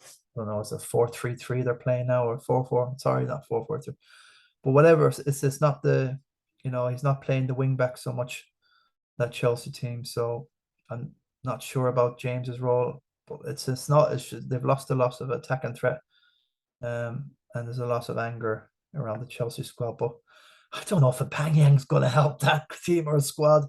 I don't know, it's a 4-3-3 they're playing now, or 4-4. Sorry, not 4-4-3. But whatever, it's not the, he's not playing the wing back so much, that Chelsea team. So I'm not sure about James's role, but it's not, they've lost a lot of attack and threat. And there's a lot of anger around the Chelsea squad. But I don't know if a Pangyang's going to help that team or squad.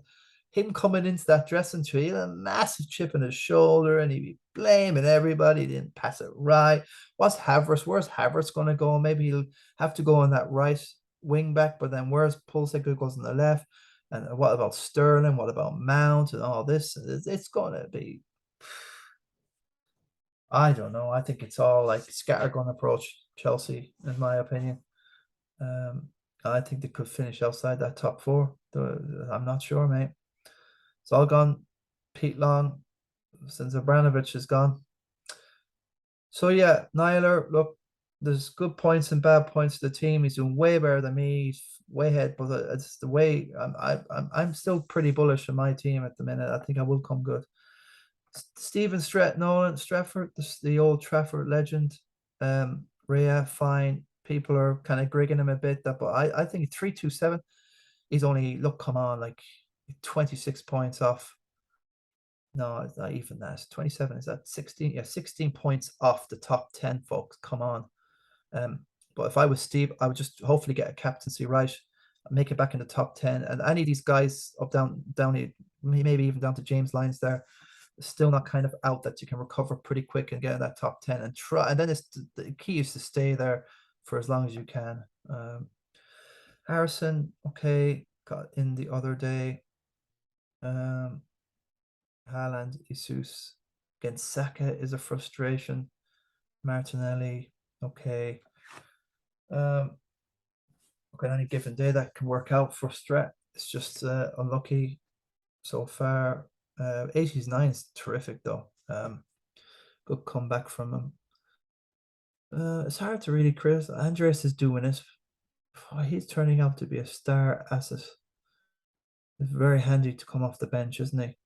Him coming into that dressing room, he had a massive chip in his shoulder, and he'd be blaming everybody. He didn't pass it right. Where's Havertz going to go? Maybe he'll have to go on that right wing back, but then where's Pulisic goes on the left? And what about Sterling? What about Mount and all this? It's going to be, I don't know. I think it's all like scattergun approach, Chelsea, in my opinion. I think they could finish outside that top 4. I'm not sure, mate. It's all gone Pete Long since Abramovich is gone. So yeah, Niler, look, there's good points and bad points to the team. He's doing way better than me. He's way ahead, but it's the way I'm still pretty bullish on my team at the minute. I think I will come good. Stephen Nolan Stratford, the old Trafford legend. Rhea, fine. People are kind of grigging him a bit, but I think 327. He's only, look, come on, like 26 points off. No, it's not even that. 27, is that 16? Yeah, 16 points off the top 10, folks. Come on. But if I was Steve, I would just hopefully get a captaincy right, make it back in the top 10. And any of these guys up, down, maybe even down to James Lyons there, still not kind of out, that you can recover pretty quick and get in that top 10 and try. And then the key is to stay there for as long as you can. Harrison, okay, got in the other day. Haaland, Jesus. Against Saka is a frustration. Martinelli, okay. Okay, any given day that can work out for Strat. It's just unlucky so far. 89 is terrific though. Good comeback from him. It's hard to really criticize. Andres is doing it. Oh, he's turning out to be a star asset. It's very handy to come off the bench, isn't he?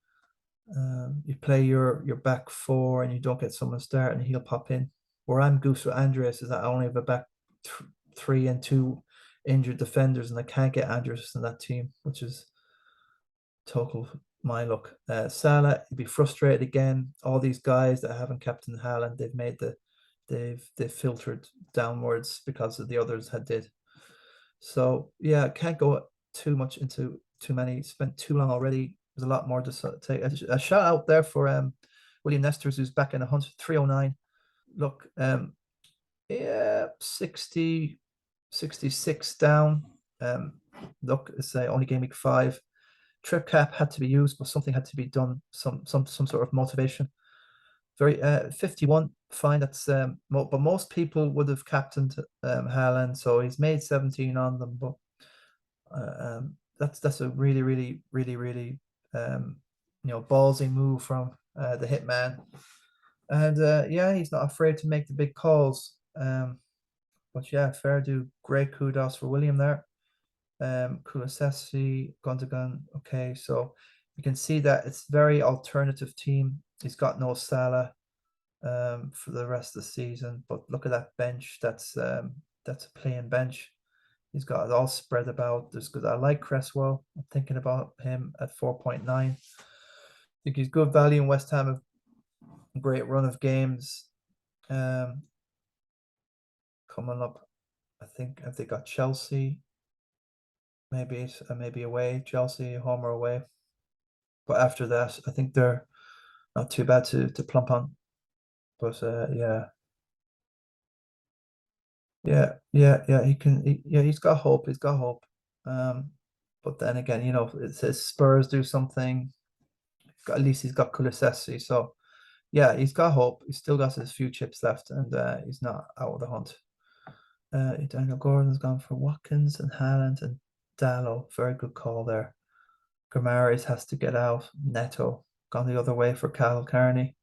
You play your back 4 and you don't get someone starting, he'll pop in. Where I'm goose with Andres is that I only have a back 3 and 2 injured defenders, and I can't get Andres in that team, which is total my luck. Salah, he'd be frustrated again. All these guys that haven't captained Haaland, they've filtered downwards because of the others had did. So yeah, can't go too much into too many. Spent too long already. There's a lot more to take. A shout out there for William Nesters, who's back in 309. Look, yeah, 60, 66 down. Look, it's only game week 5. Trip cap had to be used, but something had to be done. Some sort of motivation. Very 51, fine. That's but most people would have captained Haaland, so he's made 17 on them. But that's a really ballsy move from the hitman. And yeah, he's not afraid to make the big calls. But yeah, fair do. Great kudos for William there. Kulisesi, Gundogan. Okay, so you can see that it's very alternative team. He's got no Salah for the rest of the season. But look at that bench. That's a playing bench. He's got it all spread about. There's good. I like Cresswell. I'm thinking about him at 4.9. I think he's good value in West Ham. A great run of games. Coming up, I think, have they got Chelsea? Maybe away, Chelsea, home or away. But after that, I think they're not too bad to plump on. But yeah, he's got hope. He's got hope. But then again, it says Spurs do something, at least he's got Kulusevski. So yeah, he's got hope. He's still got his few chips left, and he's not out of the hunt. Daniel Gordon's gone for Watkins and Haaland and Dallo. Very good call there. Grammaris has to get out. Neto gone the other way for Cal Carney,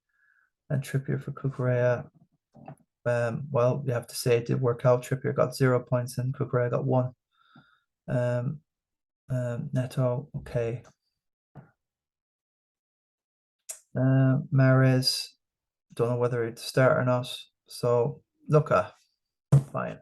and Trippier for Cucurella. Well, you have to say it did work out. Trippier got 0 points and Cucurella got 1. Neto, okay. Mahrez, don't know whether he'd start or not. So look at fine.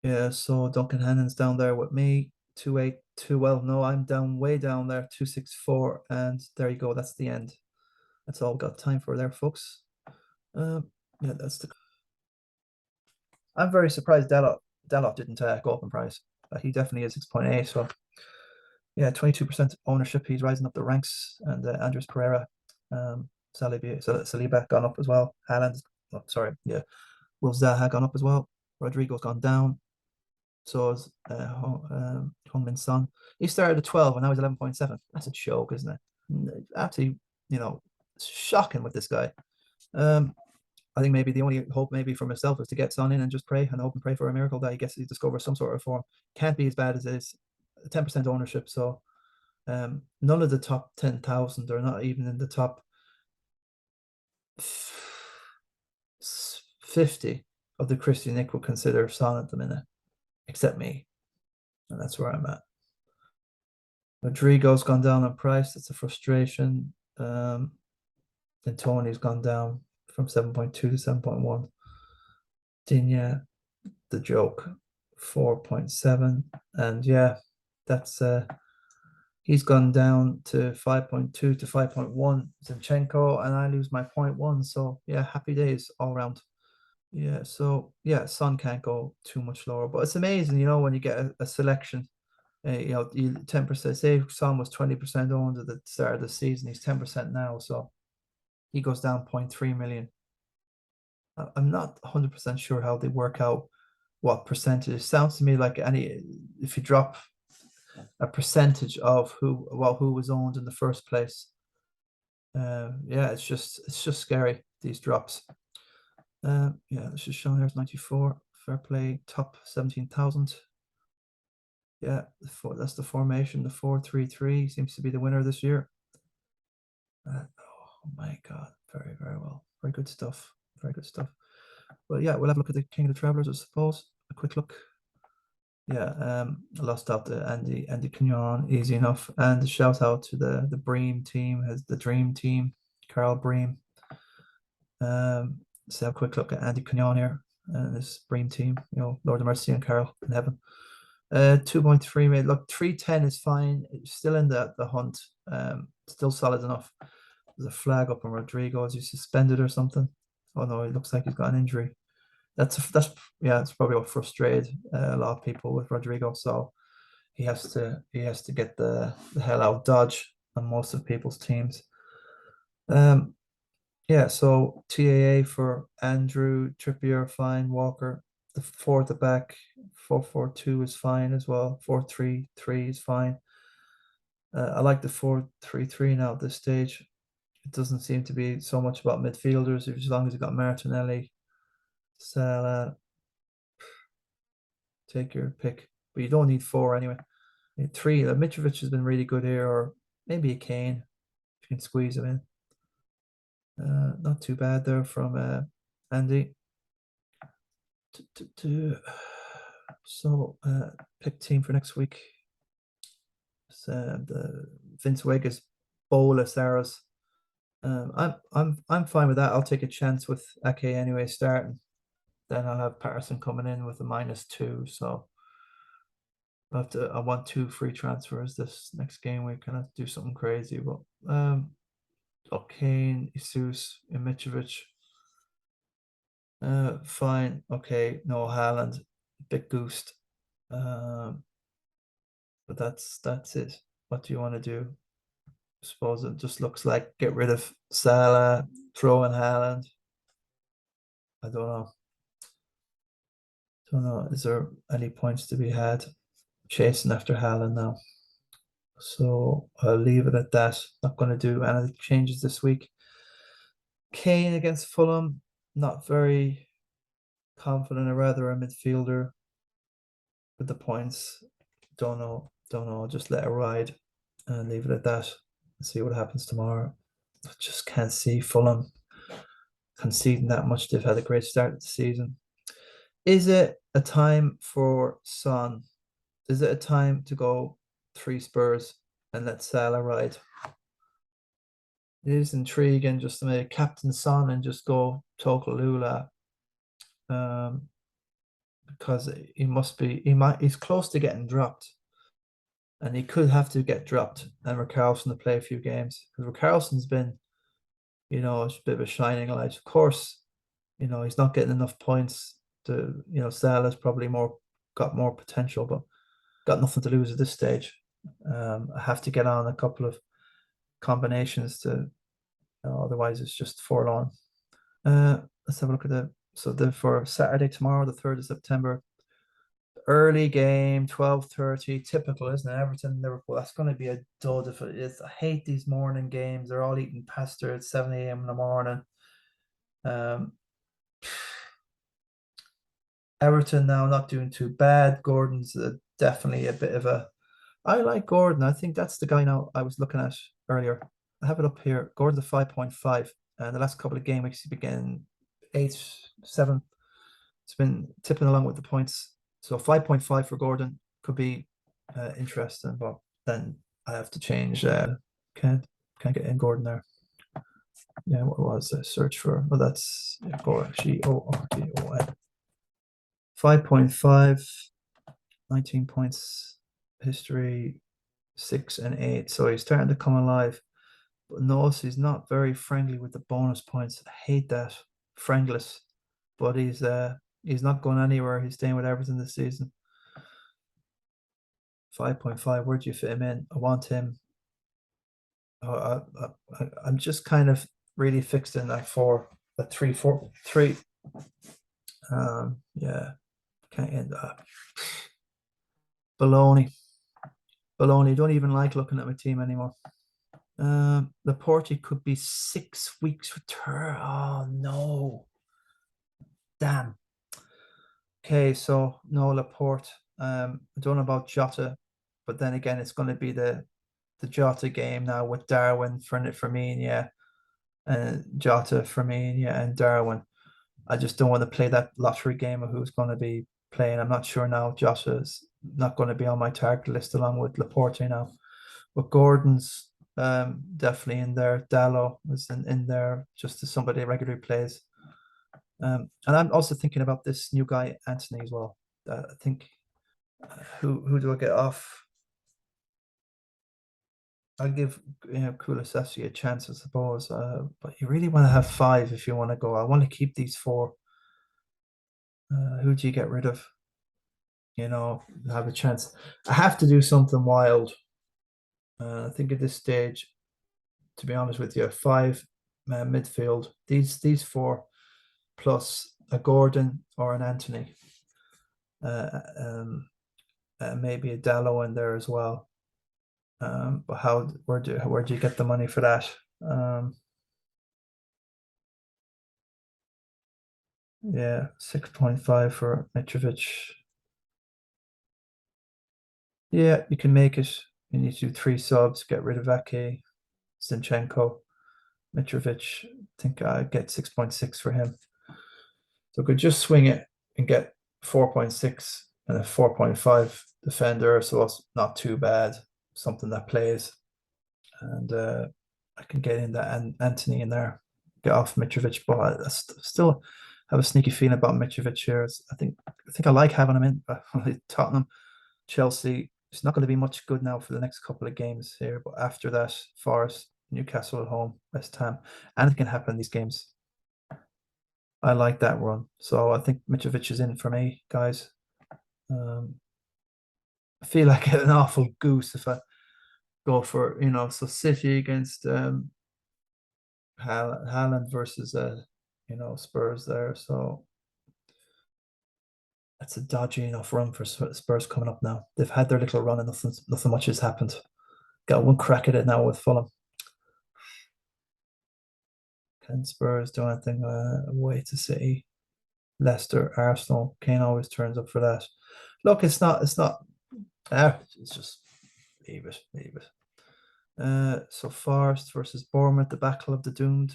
Yeah, so Duncan Hannon's down there with me. 282. Well, no, I'm down way down there, 264, and there you go. That's the end. That's all we've got time for there, folks. Yeah, that's the. I'm very surprised Dalot didn't go up in price. He definitely is 6.8. So yeah, 22% ownership. He's rising up the ranks, and Andres Pereira, Saliba gone up as well. Haaland, oh, sorry, yeah, Will Zaha gone up as well. Rodrigo's gone down. So is Heung-min Son. He started at 12 and now he's 11.7. That's a joke, isn't it? Absolutely, shocking with this guy. I think maybe the only hope maybe for myself is to get Son in and just pray and hope and pray for a miracle that he discovers some sort of form. Can't be as bad as it is. 10% ownership. So none of the top 10,000 are not even in the top 50 of the Christy Nick would consider Son at the minute, except me. And that's where I'm at. Rodrigo's gone down in price. That's a frustration. Then Tony's gone down from 7.2 to 7.1. Digne, the joke, 4.7. And yeah, that's he's gone down to 5.2 to 5.1. Zinchenko, and I lose my 0.1. So yeah, happy days all around. Yeah, so yeah, Son can't go too much lower, but it's amazing, when you get a selection. 10%. Say Son was 20% owned at the start of the season, he's 10% now, so he goes down 0.3 million. I'm not 100% sure how they work out what percentage. It sounds to me like if you drop a percentage of who was owned in the first place. Yeah, it's just scary, these drops. Yeah, this is showing there's 94. Fair play, top 17,000. Yeah, that's the formation. The 4-3-3 seems to be the winner this year. Oh my God, very, very well. Very good stuff. Very good stuff. Well, yeah, we'll have a look at the King of the Travelers, I suppose. A quick look. Yeah, I lost out to Andy Canyon, easy enough. And a shout out to the Bream team, has the Dream Team, Carl Bream. Let's have a quick look at Andy Canyon here and this Bream team. Lord of Mercy and Carl in heaven. 2.3 million. Look, 310 is fine. It's still in the hunt. Still solid enough. There's a flag up on Rodrigo. Is he suspended or something? Oh no, it looks like he's got an injury. That's probably what frustrated a lot of people with Rodrigo. So he has to get the hell out of Dodge on most of people's teams. Yeah, so TAA for Andrew, Trippier, fine, Walker. The 4 at the back, 4-4-2 is fine as well. 4-3-3 is fine. I like the 4-3-3 now at this stage. It doesn't seem to be so much about midfielders, as long as you've got Martinelli, Salah. Take your pick, but you don't need 4 anyway. 3. Mitrovic has been really good here, or maybe a Kane if you can squeeze him in. Not too bad there from Andy. So pick team for next week. The Vince Vegas Bola Saras. I'm fine with that. I'll take a chance with Ake anyway starting. Then I'll have Patterson coming in with a -2. So I want 2 free transfers this next game week. Can I do something crazy? But Kane, Jesus, Mitrovic. Fine. Okay. No Haaland. Big boost. But that's it. What do you want to do? I suppose it just looks like get rid of Salah, throw in Haaland. I don't know. Is there any points to be had? chasing after Haaland now. So I'll leave it at that. Not going to do any changes this week. Kane against Fulham, not very confident, or rather a midfielder with the points. Don't know. I'll just let it ride and leave it at that and see what happens tomorrow. I just can't see Fulham conceding that much. They've had a great start to the season. Is it a time for Son? Is it a time to go 3 Spurs and let Salah ride? It is intriguing just to make Captain Son and just go Total Lula. Because he's close to getting dropped. And he could have to get dropped and Richarlison to play a few games. Because Richarlison's been, a bit of a shining light. Of course, he's not getting enough points to, Salah's probably got more potential, but got nothing to lose at this stage. I have to get on a couple of combinations to, otherwise it's just forlorn. Let's have a look at for Saturday tomorrow, the 3rd of September. Early game, 12:30, typical, isn't it? Everton, Liverpool. That's going to be a dud if it is. I hate these morning games. They're all eating pasta at 7 a.m. in the morning. Everton now not doing too bad. Gordon's definitely a bit of a. I like Gordon. I think that's the guy now I was looking at earlier. I have it up here. Gordon's a 5.5. And the last couple of game weeks, he's been getting 8, 7. It's been tipping along with the points. So 5.5 for Gordon could be interesting, but then I have to change. Can't get in Gordon there. Yeah, what was the search for? Well, that's Gordon. Gordon. 5.5, 19 points, history 6 and 8. So he's starting to come alive. But notice he's not very friendly with the bonus points. I hate that. Friendless. But he's not going anywhere. He's staying with Everton this season. 5.5. Where do you fit him in? I want him. I'm just kind of really fixed in that 3, 4, 3. Yeah, can't end that. Baloney. Don't even like looking at my team anymore. Laporte could be 6 weeks return. Oh no. Damn. Okay, so no Laporte. I don't know about Jota, but then again, it's going to be the Jota game now with Darwin for me, yeah, and Jota for me, yeah, and Darwin. I just don't want to play that lottery game of who's going to be playing. I'm not sure now. Jota's not going to be on my target list along with Laporte now, but Gordon's definitely in there. Dallo is in there just as somebody regularly plays. And I'm also thinking about this new guy, Anthony, as well. I think, who do I get off? I'll give Kulusevski a chance, I suppose. But you really want to have 5 if you want to go. I want to keep these 4. Who do you get rid of? Have a chance. I have to do something wild. I think at this stage, to be honest with you, 5 midfield. These 4 plus a Gordon or an Anthony. Maybe a Dallo in there as well. But where do you get the money for that? Yeah, 6.5 for Mitrovic. Yeah, you can make it. You need to do 3 subs, get rid of Ake, Zinchenko, Mitrovic. I think I get 6.6 for him. So I could just swing it and get 4.6 and a 4.5 defender. So it's not too bad. Something that plays. And I can get in that Anthony in there, get off Mitrovic. But I still have a sneaky feeling about Mitrovic here. I think I like having him in. Tottenham, Chelsea. It's not going to be much good now for the next couple of games here. But after that, Forest, Newcastle at home, West Ham, anything can happen in these games. I like that run. So I think Mitrovic is in for me, guys. I feel like an awful goose if I go for, so City against Haaland versus Spurs there. So That's a dodgy enough run for Spurs coming up now. They've had their little run and nothing much has happened. Got one crack at it now with Fulham. Can Spurs do anything away to City? Leicester, Arsenal. Kane always turns up for that. Look, it's not. It's just leave it. So Forest versus Bournemouth, the battle of the doomed.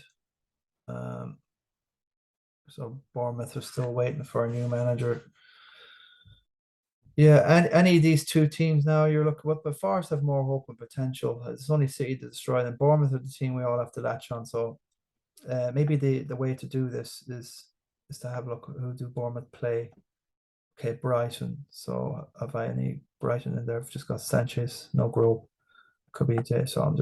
So Bournemouth are still waiting for a new manager. Yeah, and any of these two teams now you're looking at, but Forest have more hope and potential. It's only City to destroy them. Bournemouth are the team we all have to latch on. So maybe the way to do this is to have a look at who do Bournemouth play. Okay, Brighton. So have I any Brighton in there? I've just got Sanchez, no Grove. Could be Jay. So I'm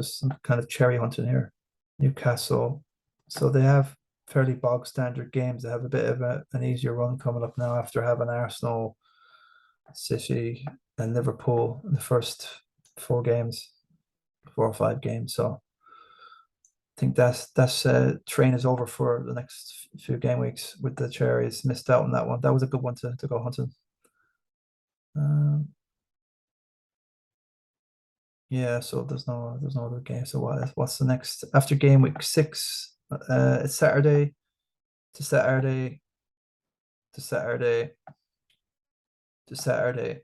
kind of cherry hunting here. Newcastle. So they have fairly bog standard games. They have a bit of an easier run coming up now after having Arsenal, City, and Liverpool in the first 4 or 5 games. So I think that's train is over for the next few game weeks with the Cherries. Missed out on that one. That was a good one to go hunting. Yeah, so there's no other game. So what's the next after game week 6? It's Saturday to Saturday to Saturday to Saturday.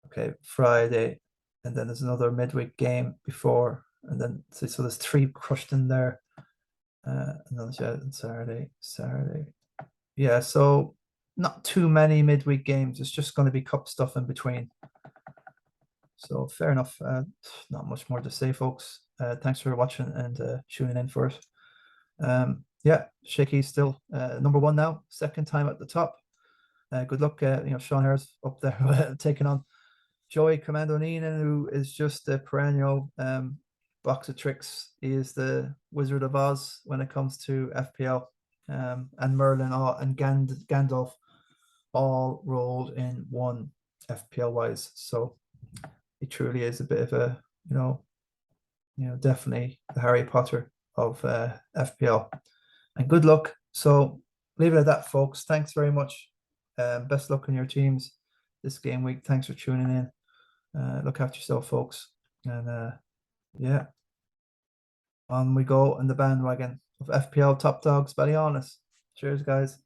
Okay, Friday, and then there's another midweek game before, and then so there's 3 crushed in there. And then Saturday. Yeah, so not too many midweek games. It's just going to be cup stuff in between. So fair enough. Not much more to say, folks. Thanks for watching and tuning in for it. Yeah, Shaky's still number 1 now, 2nd time at the top. Good luck. Sean Herr's up there taking on Joey Commando Neenan, who is just a perennial box of tricks. He is the Wizard of Oz when it comes to FPL. And Merlin and Gandalf all rolled in one FPL wise. So he truly is a bit of a, definitely the Harry Potter of FPL. And good luck. So leave it at that, folks. Thanks very much. Best luck in your teams this game week. Thanks for tuning in. Look after yourself, folks. And yeah, on we go in the bandwagon of FPL top dogs, Ballyhaunis. Cheers, guys.